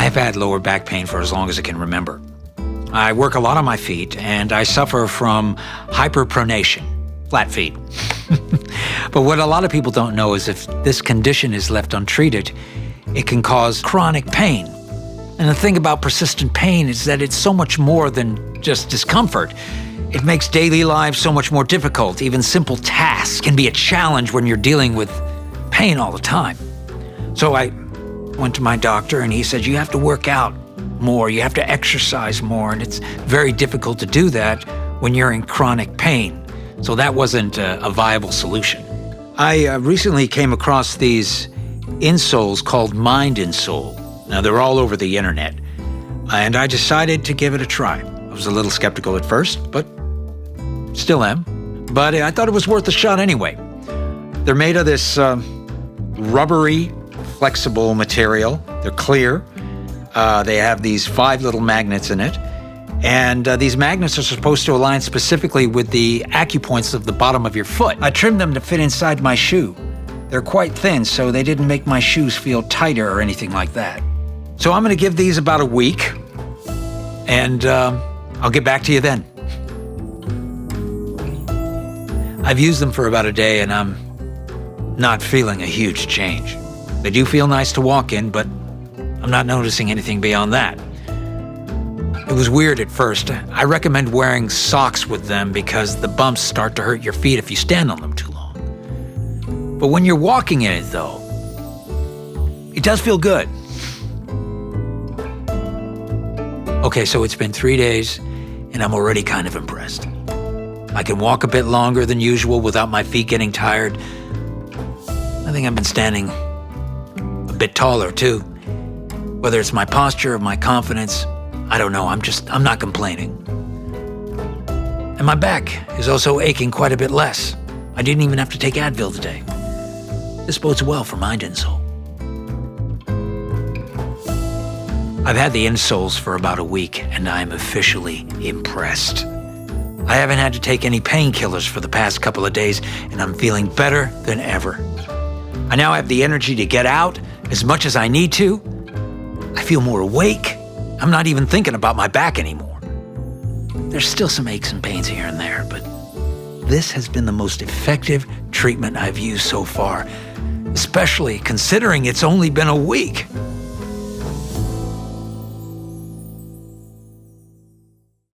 I've had lower back pain for as long as I can remember. I work a lot on my feet, and I suffer from hyperpronation, flat feet. But what a lot of people don't know is if this condition is left untreated, it can cause chronic pain. And the thing about persistent pain is that it's so much more than just discomfort. It makes daily life so much more difficult. Even simple tasks can be a challenge when you're dealing with pain all the time. So I went to my doctor, and he said, you have to work out more, you have to exercise more, and it's very difficult to do that when you're in chronic pain. So that wasn't a viable solution. I recently came across these insoles called Mind Insole. Now, they're all over the internet, and I decided to give it a try. I was a little skeptical at first, but still am. But I thought it was worth a shot anyway. They're made of this rubbery, flexible material. They're clear. They have these 5 little magnets in it. And these magnets are supposed to align specifically with the acupoints of the bottom of your foot. I trimmed them to fit inside my shoe. They're quite thin, so they didn't make my shoes feel tighter or anything like that. So I'm going to give these about a week, and I'll get back to you then. I've used them for about a day, and I'm not feeling a huge change. They do feel nice to walk in, but I'm not noticing anything beyond that. It was weird at first. I recommend wearing socks with them because the bumps start to hurt your feet if you stand on them too long. But when you're walking in it, though, it does feel good. Okay, so it's been 3 days, and I'm already kind of impressed. I can walk a bit longer than usual without my feet getting tired. I think I've been standing a bit taller, too. Whether it's my posture or my confidence, I don't know, I'm not complaining. And my back is also aching quite a bit less. I didn't even have to take Advil today. This bodes well for Mind Insole. I've had the insoles for about a week, and I'm officially impressed. I haven't had to take any painkillers for the past couple of days, and I'm feeling better than ever. I now have the energy to get out as much as I need to. I feel more awake. I'm not even thinking about my back anymore. There's still some aches and pains here and there, but this has been the most effective treatment I've used so far, especially considering it's only been a week.